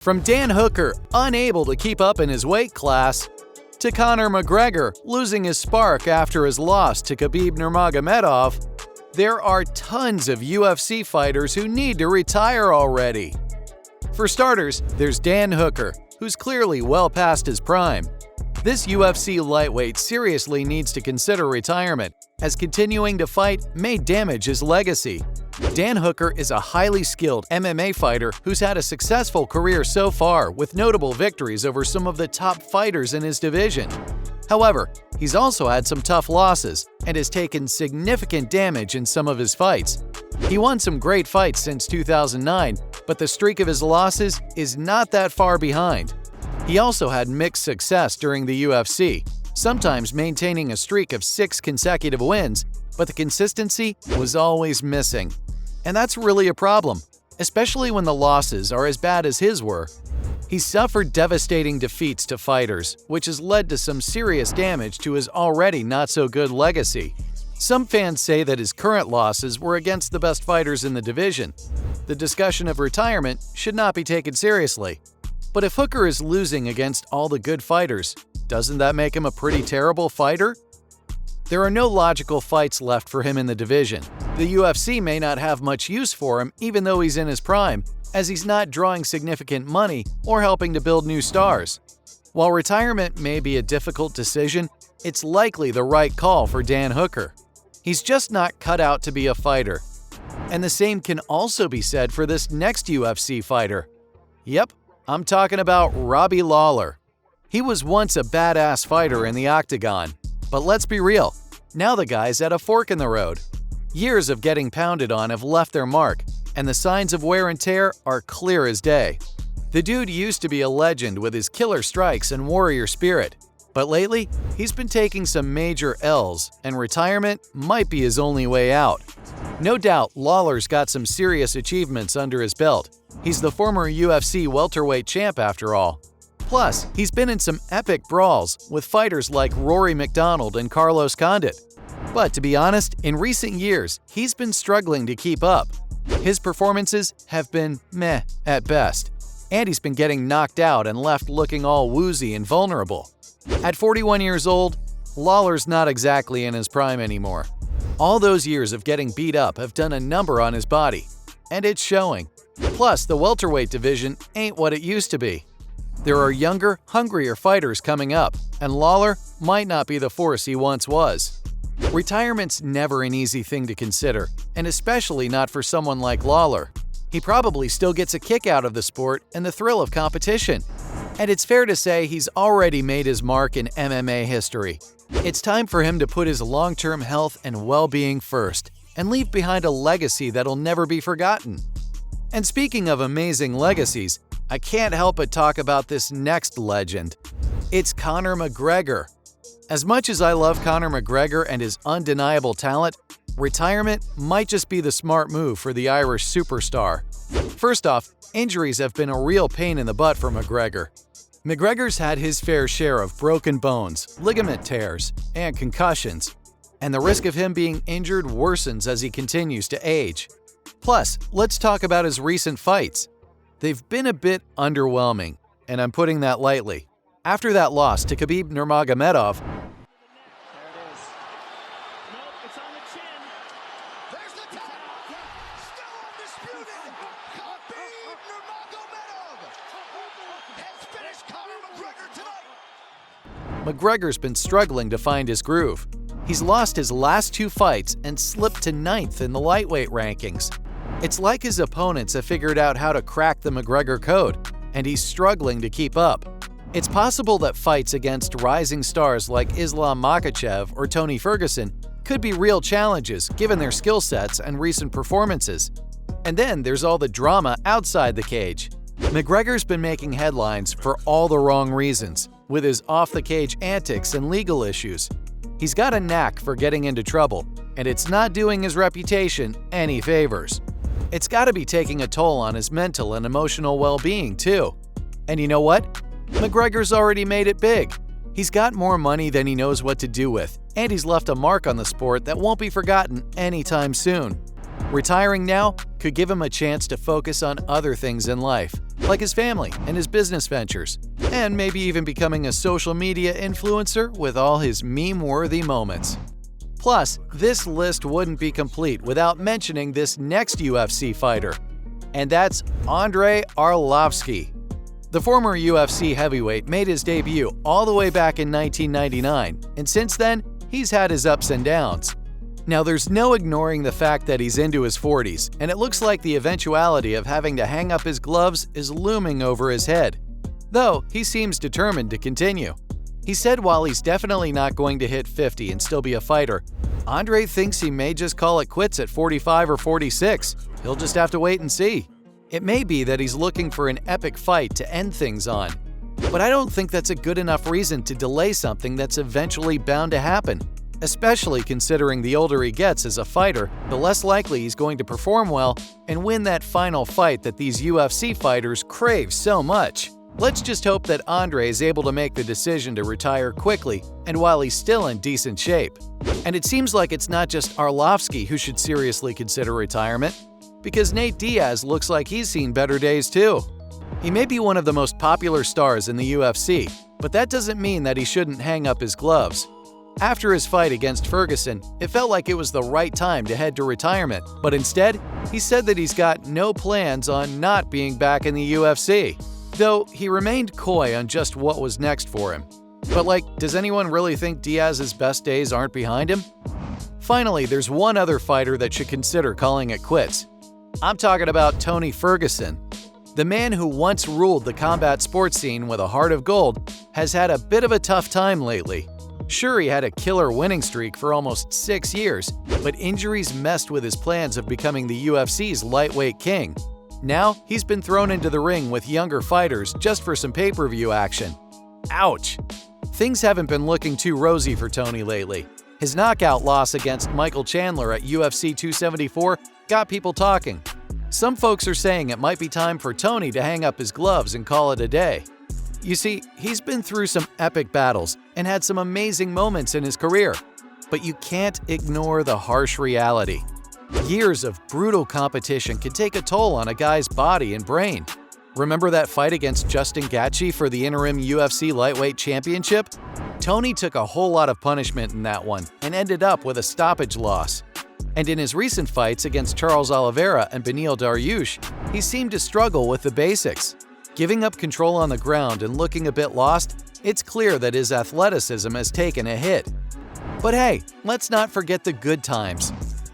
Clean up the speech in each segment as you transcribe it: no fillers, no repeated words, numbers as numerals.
From Dan Hooker, unable to keep up in his weight class, to Conor McGregor losing his spark after his loss to Khabib Nurmagomedov, there are tons of UFC fighters who need to retire already. For starters, there's Dan Hooker, who's clearly well past his prime. This UFC lightweight seriously needs to consider retirement, as continuing to fight may damage his legacy. Dan Hooker is a highly skilled MMA fighter who's had a successful career so far, with notable victories over some of the top fighters in his division. However, he's also had some tough losses and has taken significant damage in some of his fights. He won some great fights since 2009, but the streak of his losses is not that far behind. He also had mixed success during the UFC, sometimes maintaining a streak of 6 consecutive wins, but the consistency was always missing. And that's really a problem, especially when the losses are as bad as his were. He's suffered devastating defeats to fighters, which has led to some serious damage to his already not-so-good legacy. Some fans say that his current losses were against the best fighters in the division. The discussion of retirement should not be taken seriously. But if Hooker is losing against all the good fighters, doesn't that make him a pretty terrible fighter? There are no logical fights left for him in the division. The UFC may not have much use for him even though he's in his prime, as he's not drawing significant money or helping to build new stars. While retirement may be a difficult decision, it's likely the right call for Dan Hooker. He's just not cut out to be a fighter. And the same can also be said for this next UFC fighter. Yep, I'm talking about Robbie Lawler. He was once a badass fighter in the octagon, but let's be real, now the guy's at a fork in the road. Years of getting pounded on have left their mark, and the signs of wear and tear are clear as day. The dude used to be a legend with his killer strikes and warrior spirit, but lately, he's been taking some major L's, and retirement might be his only way out. No doubt, Lawler's got some serious achievements under his belt. He's the former UFC welterweight champ after all. Plus, he's been in some epic brawls with fighters like Rory MacDonald and Carlos Condit. But to be honest, in recent years, he's been struggling to keep up. His performances have been meh at best, and he's been getting knocked out and left looking all woozy and vulnerable. At 41 years old, Lawler's not exactly in his prime anymore. All those years of getting beat up have done a number on his body, and it's showing. Plus, the welterweight division ain't what it used to be. There are younger, hungrier fighters coming up, and Lawler might not be the force he once was. Retirement's never an easy thing to consider, and especially not for someone like Lawler. He probably still gets a kick out of the sport and the thrill of competition. And it's fair to say he's already made his mark in MMA history. It's time for him to put his long-term health and well-being first, and leave behind a legacy that'll never be forgotten. And speaking of amazing legacies, I can't help but talk about this next legend. It's Conor McGregor. As much as I love Conor McGregor and his undeniable talent, retirement might just be the smart move for the Irish superstar. First off, injuries have been a real pain in the butt for McGregor. McGregor's had his fair share of broken bones, ligament tears, and concussions, and the risk of him being injured worsens as he continues to age. Plus, let's talk about his recent fights. They've been a bit underwhelming, and I'm putting that lightly. After that loss to Khabib Nurmagomedov, McGregor's been struggling to find his groove. He's lost his last 2 fights and slipped to 9th in the lightweight rankings. It's like his opponents have figured out how to crack the McGregor code, and he's struggling to keep up. It's possible that fights against rising stars like Islam Makhachev or Tony Ferguson could be real challenges given their skill sets and recent performances. And then there's all the drama outside the cage. McGregor's been making headlines for all the wrong reasons, with his off-the-cage antics and legal issues. He's got a knack for getting into trouble, and it's not doing his reputation any favors. It's got to be taking a toll on his mental and emotional well-being, too. And you know what? McGregor's already made it big. He's got more money than he knows what to do with, and he's left a mark on the sport that won't be forgotten anytime soon. Retiring now could give him a chance to focus on other things in life, like his family and his business ventures, and maybe even becoming a social media influencer with all his meme-worthy moments. Plus, this list wouldn't be complete without mentioning this next UFC fighter, and that's Andrei Arlovski. The former UFC heavyweight made his debut all the way back in 1999, and since then, he's had his ups and downs. Now, there's no ignoring the fact that he's into his 40s, and it looks like the eventuality of having to hang up his gloves is looming over his head. Though, he seems determined to continue. He said while he's definitely not going to hit 50 and still be a fighter, Andre thinks he may just call it quits at 45 or 46. He'll just have to wait and see. It may be that he's looking for an epic fight to end things on. But I don't think that's a good enough reason to delay something that's eventually bound to happen. Especially considering the older he gets as a fighter, the less likely he's going to perform well and win that final fight that these UFC fighters crave so much. Let's just hope that Andre is able to make the decision to retire quickly and while he's still in decent shape. And it seems like it's not just Arlovski who should seriously consider retirement, because Nate Diaz looks like he's seen better days too. He may be one of the most popular stars in the UFC, but that doesn't mean that he shouldn't hang up his gloves. After his fight against Ferguson, it felt like it was the right time to head to retirement, but instead, he said that he's got no plans on not being back in the UFC. Though he remained coy on just what was next for him. But does anyone really think Diaz's best days aren't behind him? Finally, there's one other fighter that should consider calling it quits. I'm talking about Tony Ferguson. The man who once ruled the combat sports scene with a heart of gold has had a bit of a tough time lately. Sure, he had a killer winning streak for almost 6 years, but injuries messed with his plans of becoming the UFC's lightweight king. Now, he's been thrown into the ring with younger fighters just for some pay-per-view action. Ouch! Things haven't been looking too rosy for Tony lately. His knockout loss against Michael Chandler at UFC 274 got people talking. Some folks are saying it might be time for Tony to hang up his gloves and call it a day. You see, he's been through some epic battles and had some amazing moments in his career. But you can't ignore the harsh reality. Years of brutal competition can take a toll on a guy's body and brain. Remember that fight against Justin Gaethje for the interim UFC lightweight championship? Tony took a whole lot of punishment in that one and ended up with a stoppage loss. And in his recent fights against Charles Oliveira and Beneil Dariush, he seemed to struggle with the basics. Giving up control on the ground and looking a bit lost, it's clear that his athleticism has taken a hit. But hey, let's not forget the good times.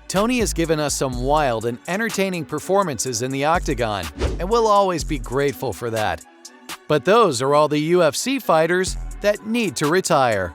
Tony has given us some wild and entertaining performances in the octagon, and we'll always be grateful for that. But those are all the UFC fighters that need to retire.